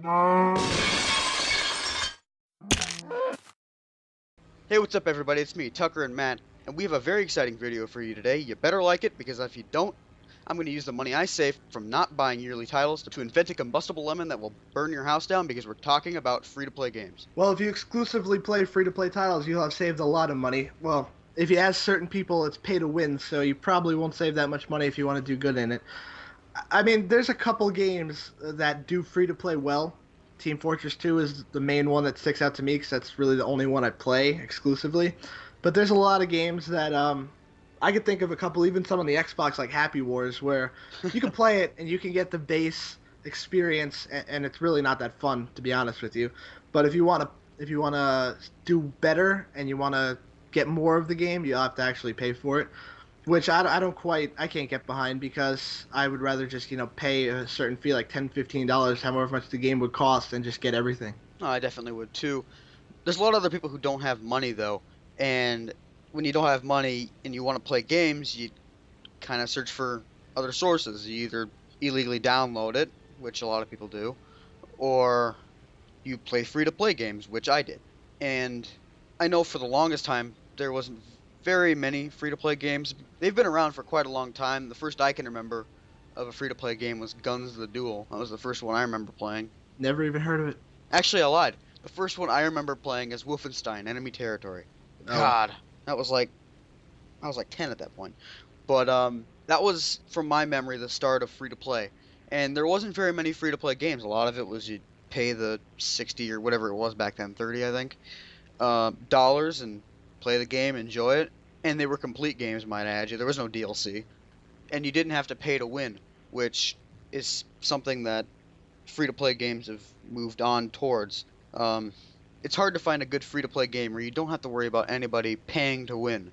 Hey, what's up everybody? It's me, Tucker and Matt, and we have a very exciting video for you today. You better like it, because if you don't, I'm going to use the money I saved from not buying yearly titles to invent a combustible lemon that will burn your house down, because we're talking about free-to-play games. Well, if you exclusively play free-to-play titles, you'll have saved a lot of money. Well, if you ask certain people, it's pay to win, so you probably won't save that much money if you want to do good in it. I mean, there's a couple games that do free-to-play well. Team Fortress 2 is the main one that sticks out to me because that's really the only one I play exclusively. But there's a lot of games that I could think of a couple, even some on the Xbox like Happy Wars, where you can play it and you can get the base experience, and it's really not that fun, to be honest with you. But if you want to do better and you want to get more of the game, you'll have to actually pay for it, which I can't get behind, because I would rather just pay a certain fee, like $10, $15, however much the game would cost, and just get everything. Oh, I definitely would too. There's a lot of other people who don't have money though, and when you don't have money and you want to play games, you kind of search for other sources. You either illegally download it, which a lot of people do, or you play free-to-play games, which I did. And I know for the longest time there wasn't very many free-to-play games. They've been around for quite a long time. The first I can remember of a free-to-play game was Guns the Duel. That was the first one I remember playing. Never even heard of it. Actually, I lied. The first one I remember playing is Wolfenstein: Enemy Territory. Oh. God, I was like 10 at that point. But that was, from my memory, the start of free-to-play. And there wasn't very many free-to-play games. A lot of it was you'd pay the 60 or whatever it was back then, 30 I think, dollars, and play the game, enjoy it. And they were complete games, might I add you. There was no DLC. And you didn't have to pay to win, which is something that free-to-play games have moved on towards. It's hard to find a good free-to-play game where you don't have to worry about anybody paying to win.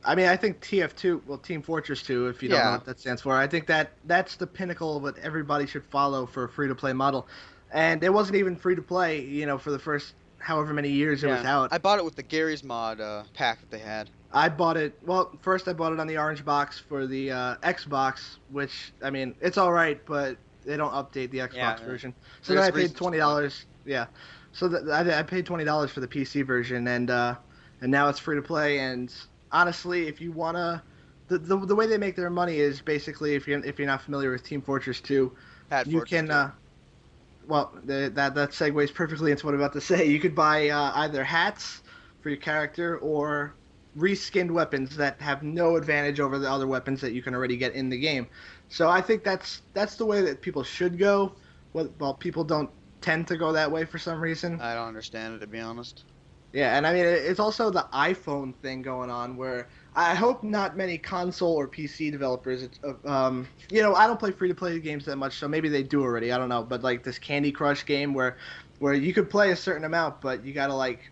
I mean, I think TF2, well, Team Fortress 2, if you don't know what that stands for, I think that's the pinnacle of what everybody should follow for a free-to-play model. And it wasn't even free-to-play, for the first however many years it was out. I bought it with the Gary's Mod pack that they had. I bought it, first I bought it on the orange box for the Xbox, which, I mean, it's alright, but they don't update the Xbox version. So then I paid $20, So I paid $20 for the PC version, and now it's free-to-play, and honestly, if you wanna, the way they make their money is basically, if you're not familiar with Team Fortress 2, that segues perfectly into what I'm about to say. You could buy either hats for your character or reskinned weapons that have no advantage over the other weapons that you can already get in the game. So I think that's the way that people should go. Well, people don't tend to go that way for some reason. I don't understand it, to be honest. Yeah, and I mean, it's also the iPhone thing going on, where I hope not many console or PC developers, I don't play free-to-play games that much, so maybe they do already, I don't know, but like this Candy Crush game where you could play a certain amount, but you gotta like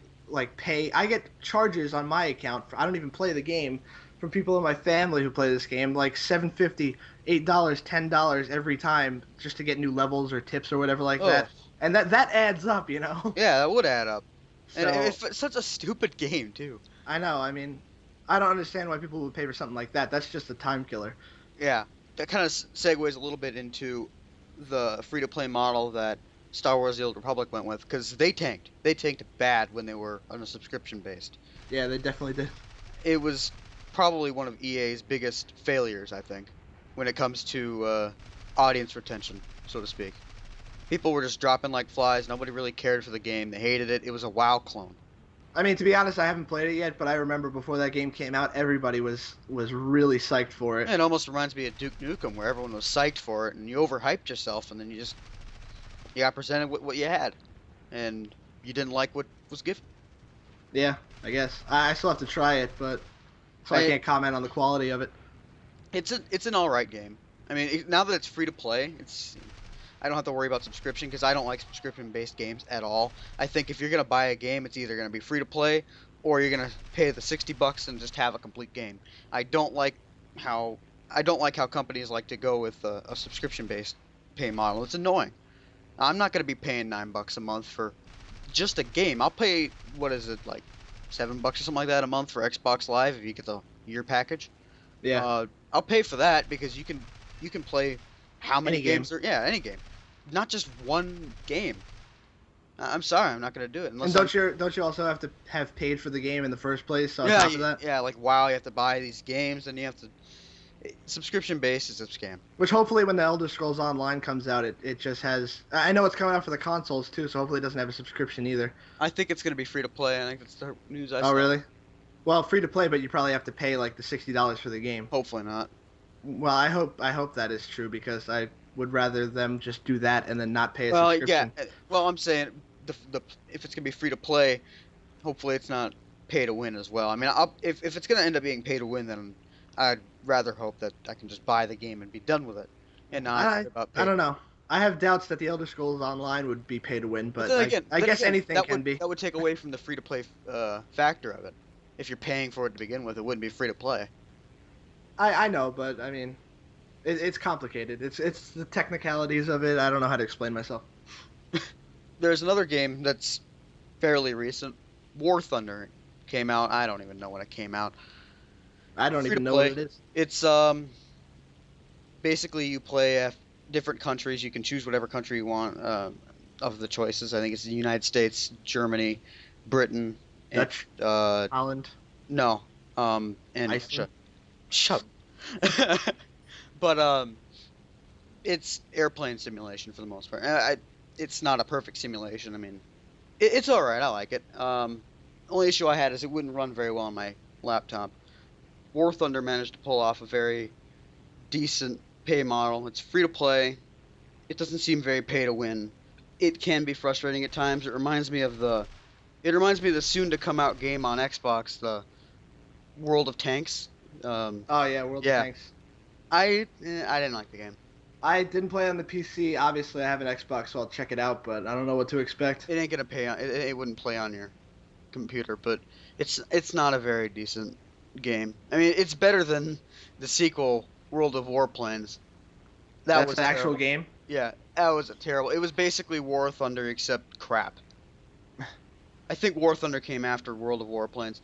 pay. I get charges on my account, I don't even play the game, from people in my family who play this game, like $7.50, $8, $10 every time, just to get new levels or tips or whatever like that. And that adds up, Yeah, that would add up. So, and it's such a stupid game, too. I know, I mean, I don't understand why people would pay for something like that. That's just a time killer. Yeah, that kind of segues a little bit into the free-to-play model that Star Wars: The Old Republic went with, because they tanked. They tanked bad when they were on a subscription-based. Yeah, they definitely did. It was probably one of EA's biggest failures, I think, when it comes to audience retention, so to speak. People were just dropping like flies. Nobody really cared for the game. They hated it. It was a WoW clone. I mean, to be honest, I haven't played it yet, but I remember before that game came out, everybody was really psyched for it. It almost reminds me of Duke Nukem, where everyone was psyched for it, and you overhyped yourself, and then you got presented with what you had, and you didn't like what was given. Yeah, I guess. I still have to try it, but I can't comment on the quality of it. It's an alright game. I mean, now that it's free to play, I don't have to worry about subscription, because I don't like subscription-based games at all. I think if you're going to buy a game, it's either going to be free-to-play, or you're going to pay the $60 and just have a complete game. I don't like how companies like to go with a subscription-based pay model. It's annoying. I'm not going to be paying $9 a month for just a game. I'll pay, what is it, like $7 or something like that a month for Xbox Live if you get the year package. Yeah. I'll pay for that, because you can play how many games there. Yeah, any game. not just one game. I'm sorry, I'm not gonna do it And unless I'm. don't you also have to have paid for the game in the first place on Yeah, top of that? yeah, like WoW, you have to buy these games, and you have to. Subscription based is a scam. Which hopefully when the Elder Scrolls Online comes out, it just has. I know it's coming out for the consoles too, so hopefully it doesn't have a subscription either. I think it's gonna be free to play. I think that's the news I Oh saw. really? Well, free to play, but you probably have to pay like the $60 for the game. Hopefully not. Well, I hope that is true because I would rather them just do that and then not pay a Well, yeah. subscription. Well, I'm saying the if it's gonna be free to play, hopefully it's not pay to win as well. I mean, if it's gonna end up being pay to win, then I'd rather hope that I can just buy the game and be done with it, and not worry about pay. I don't know. I have doubts that the Elder Scrolls Online would be pay to win, but then again, I guess anything that can would be. that would take away from the free to play factor of it. If you're paying for it to begin with, it wouldn't be free to play. I know, but I mean, it's complicated. It's the technicalities of it. I don't know how to explain myself. There's another game that's fairly recent. War Thunder came out. I don't even know when it came out. I don't Free even to know what play. it is. It's basically you play different countries. You can choose whatever country you want of the choices. I think it's the United States, Germany, Britain, and, Dutch, uh, Holland, no, and Iceland. shut. But it's airplane simulation for the most part. It's not a perfect simulation. I mean, it's all right. I like it. Only issue I had is it wouldn't run very well on my laptop. War Thunder managed to pull off a very decent pay model. It's free to play. It doesn't seem very pay to win. It can be frustrating at times. It reminds me of the soon to come out game on Xbox, the World of Tanks. Oh yeah, World yeah. of Tanks. I didn't like the game. I didn't play on the PC. Obviously, I have an Xbox, so I'll check it out. But I don't know what to expect. It ain't gonna pay on. It wouldn't play on your computer, but it's not a very decent game. I mean, it's better than the sequel, World of Warplanes. That's was the actual terrible. game. Yeah, that was terrible. It was basically War Thunder except crap. I think War Thunder came after World of Warplanes.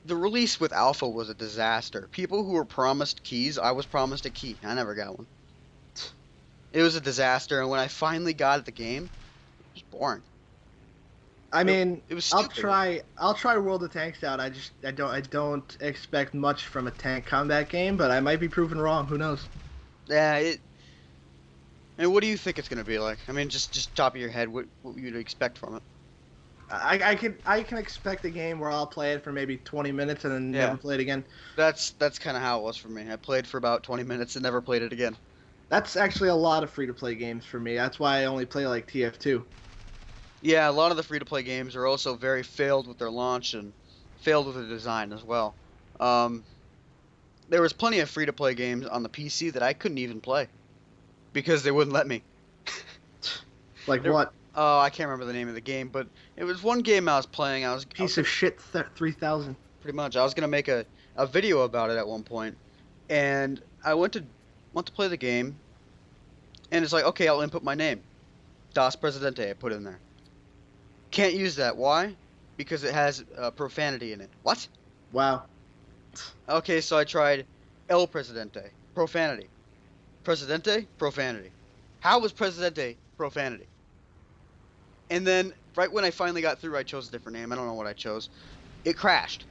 The release with Alpha was a disaster. People who were promised keys, I was promised a key. I never got one. It was a disaster, and when I finally got the game, it was boring. I mean, it was stupid. I'll try World of Tanks out. I don't expect much from a tank combat game, but I might be proven wrong. Who knows? Yeah, and what do you think it's gonna be like? I mean, just top of your head, what you'd expect from it? I can expect a game where I'll play it for maybe 20 minutes and then never play it again. That's kind of how it was for me. I played for about 20 minutes and never played it again. That's actually a lot of free-to-play games for me. That's why I only play like TF2. Yeah, a lot of the free-to-play games are also very failed with their launch and failed with the design as well. There was plenty of free-to-play games on the PC that I couldn't even play because they wouldn't let me. Like what? Oh, I can't remember the name of the game, but it was one game I was playing. Piece of shit 3000. Pretty much. I was gonna make a video about it at one point, and I went to play the game, and it's like, okay, I'll input my name, Das Presidente. I put in there. Can't use that. Why? Because it has profanity in it. What? Wow. Okay, so I tried El Presidente, profanity. Presidente, profanity. How was Presidente profanity? And then, right when I finally got through, I chose a different name. I don't know what I chose. It crashed.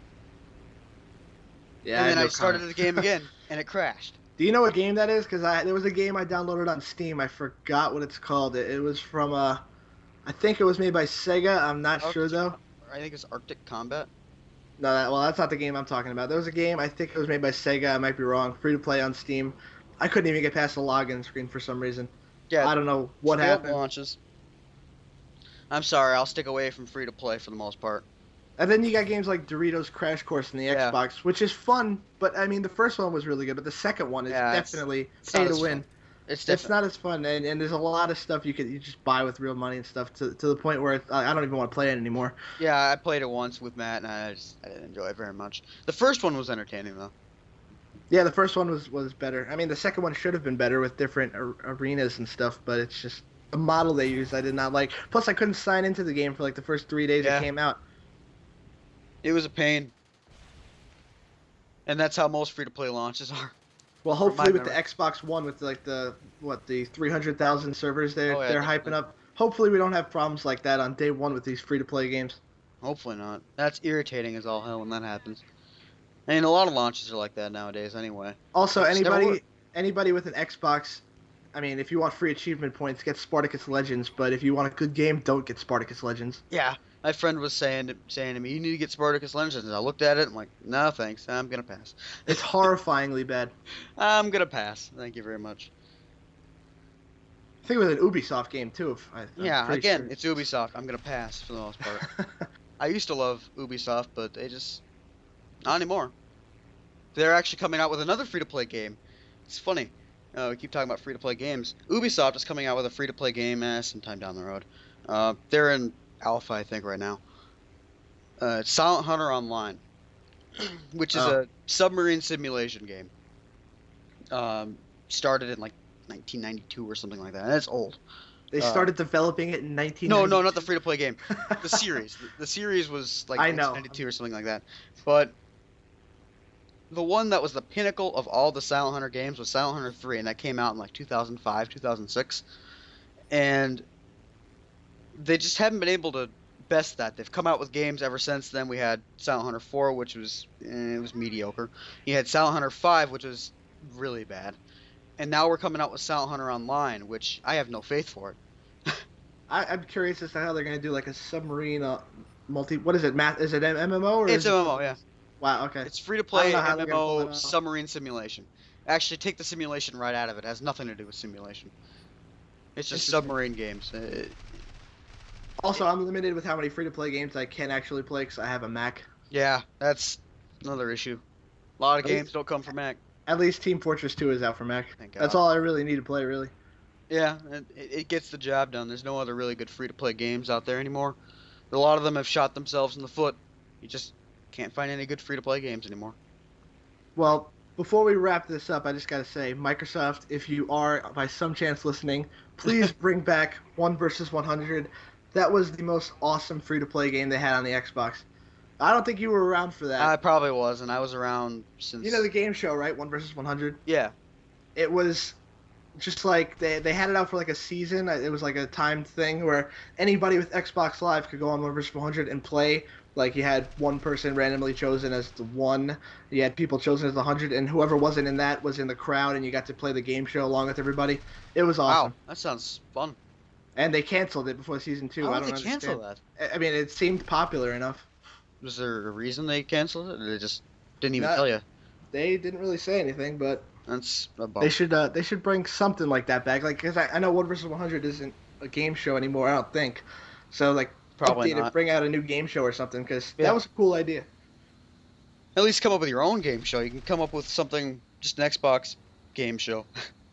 Yeah. And then I started the game again, and it crashed. Do you know what game that is? Because there was a game I downloaded on Steam. I forgot what it's called. It was from I think it was made by Sega. I'm not sure though. I think it's Arctic Combat. No, that's not the game I'm talking about. There was a game, I think it was made by Sega. I might be wrong. Free to play on Steam. I couldn't even get past the login screen for some reason. Yeah. I don't know what happened. Launches. I'm sorry, I'll stick away from free to play for the most part. And then you got games like Doritos Crash Course in the Xbox, which is fun, but I mean the first one was really good, but the second one is definitely pay to win. It's not as fun, and there's a lot of stuff you just buy with real money and stuff to the point where I don't even want to play it anymore. Yeah, I played it once with Matt, and I didn't enjoy it very much. The first one was entertaining though. Yeah, the first one was better. I mean, the second one should have been better with different arenas and stuff, but it's just the model they used I did not like. Plus, I couldn't sign into the game for like the first 3 days it came out. It was a pain. And that's how most free-to-play launches are. Well, from my hopefully with the memory. Xbox One, with like the 300,000 servers Oh yeah, they're hyping definitely. up. Hopefully we don't have problems like that on day one with these free to play games. Hopefully not. That's irritating as all hell when that happens. And a lot of launches are like that nowadays anyway. Also, They just never work. anybody with an Xbox, I mean, if you want free achievement points, get Spartacus Legends. But if you want a good game, don't get Spartacus Legends. Yeah, my friend was saying to me, "You need to get Spartacus Legends." And I looked at it. I'm like, "No, thanks. I'm gonna pass. It's horrifyingly bad. I'm gonna pass. Thank you very much." I think it was an Ubisoft game too. I'm Yeah, pretty again, sure. it's Ubisoft. I'm gonna pass for the most part. I used to love Ubisoft, but they just not anymore. They're actually coming out with another free-to-play game. It's funny. We keep talking about free-to-play games. Ubisoft is coming out with a free-to-play game sometime down the road. They're in alpha, I think, right now. It's Silent Hunter Online, which is Oh, a submarine simulation game. Started in like 1992 or something like that. And it's old. they Uh, started developing it in no, not the 1992. free-to-play game. The series. The series was like I know. 1992 or something like that. But the one that was the pinnacle of all the Silent Hunter games was Silent Hunter 3, and that came out in like 2005, 2006. And they just haven't been able to best that. They've come out with games ever since then. We had Silent Hunter 4, which was it was mediocre. You had Silent Hunter 5, which was really bad. And now we're coming out with Silent Hunter Online, which I have no faith for it. I'm curious as to how they're gonna do like a submarine multi. What is it? Math? Is it MMO or It's is it? MMO, yeah. Wow. Okay. It's free to I don't play know how they're gonna pull it MMO off. submarine simulation. Actually, take the simulation right out of it. It has nothing to do with simulation. It's just Interesting. submarine games. Also, I'm limited with how many free to play games I can actually play because I have a Mac. Yeah, that's another issue. A lot of At games least, don't come from Mac. at least Team Fortress 2 is out for Mac. Thank That's God. all I really need to play, really. Yeah, it gets the job done. There's no other really good free-to-play games out there anymore. A lot of them have shot themselves in the foot. You just can't find any good free-to-play games anymore. Well, before we wrap this up, I just gotta say, Microsoft, if you are by some chance listening, please bring back One versus 100. That was the most awesome free to play game they had on the Xbox. I don't think you were around for that. I probably was, and I was around You know the since. game show, right? One versus 100. Yeah. It was just like they had it out for like a season. It was like a timed thing where anybody with Xbox Live could go on One versus 100 and play. Like you had one person randomly chosen as the one, you had people chosen as the 100, and whoever wasn't in that was in the crowd, and you got to play the game show along with everybody. It was Wow, awesome. that sounds fun. And they canceled it before season How two. I would don't they cancel understand. that? I mean, it seemed popular enough. Was there a reason they canceled it, or they just didn't even Not, tell you? they didn't really say anything, but That's a bummer. they should bring something like that back. Like, cause I know One versus 100 isn't a game show anymore. I don't think. So like, Probably update it, not. bring out a new game show or something, because that Yeah. was a cool idea. At least come up with your own game show. You can come up with something, just an Xbox game show.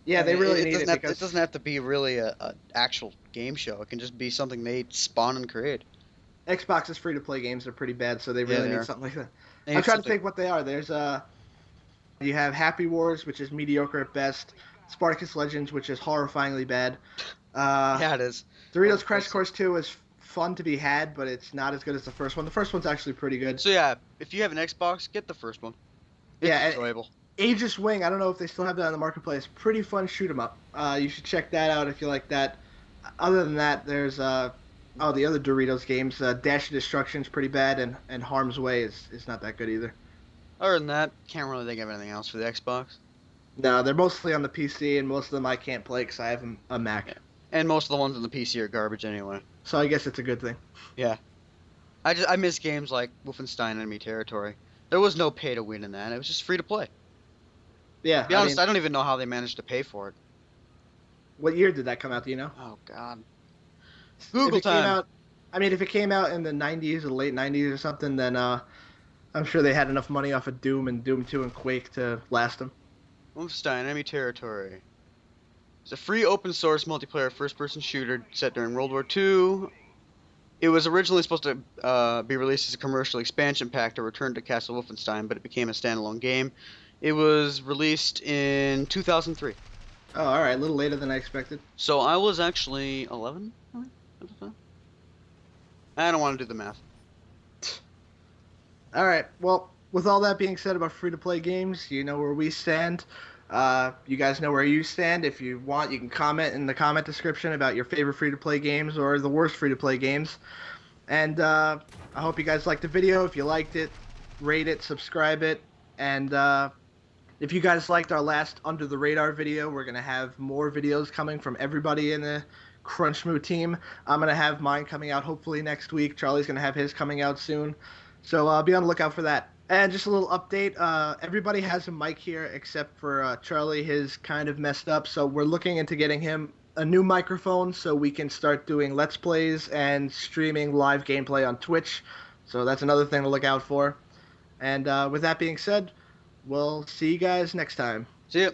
Yeah, they really need it It because doesn't have to be really a actual game show. It can just be something they spawn and create. Xbox's free to play games are pretty bad, so they Yeah, really they need are. something like that. They I'm need trying to something. think what they are. There's you have Happy Wars, which is mediocre at best. Spartacus Legends, which is horrifyingly bad. Uh, Yeah, it is. Doritos Crash Course 2 is fun to be had, but it's not as good as the first one. The first one's actually pretty good. So yeah, if you have an Xbox, get the first one. It's Yeah, enjoyable. Aegis Wing, I don't know if they still have that on the marketplace. Pretty fun shoot 'em up. You should check that out if you like that. Other than that, there's the other Doritos games. Dash of Destruction's pretty bad, and Harm's Way is not that good either. Other than that, can't really think of anything else for the Xbox. No, they're mostly on the PC, and most of them I can't play because I have a Mac. Yeah. And most of the ones on the PC are garbage anyway. So I guess it's a good thing. Yeah. I miss games like Wolfenstein Enemy Territory. There was no pay to win in that. It was just free to play. Yeah, To be honest, I don't even know how they managed to pay for it. what year did that come out? Do you know? Oh God. If Google it came time. out, I mean, if it came out in the 90s or late 90s or something, then I'm sure they had enough money off of Doom and Doom 2 and Quake to last them. Wolfenstein Enemy Territory. It's a free open source multiplayer first person shooter set during World War II. It was originally supposed to be released as a commercial expansion pack to return to Castle Wolfenstein, but it became a standalone game. It was released in 2003. Oh, all right, a little later than I expected. So I was actually 11 maybe, at the time. I don't want to do the math. All right, well, with all that being said about free-to-play games, you know where we stand. You guys know where you stand. If you want, you can comment in the comment description about your favorite free-to-play games or the worst free-to-play games. And I hope you guys liked the video. If you liked it, rate it, subscribe it, and if you guys liked our last Under the Radar video, we're going to have more videos coming from everybody in the Crunchmoo team. I'm going to have mine coming out hopefully next week. Charlie's going to have his coming out soon. So be on the lookout for that. And just a little update. Everybody has a mic here except for Charlie. His kind of messed up. So we're looking into getting him a new microphone so we can start doing Let's Plays and streaming live gameplay on Twitch. So that's another thing to look out for. And with that being said, we'll see you guys next time. See ya.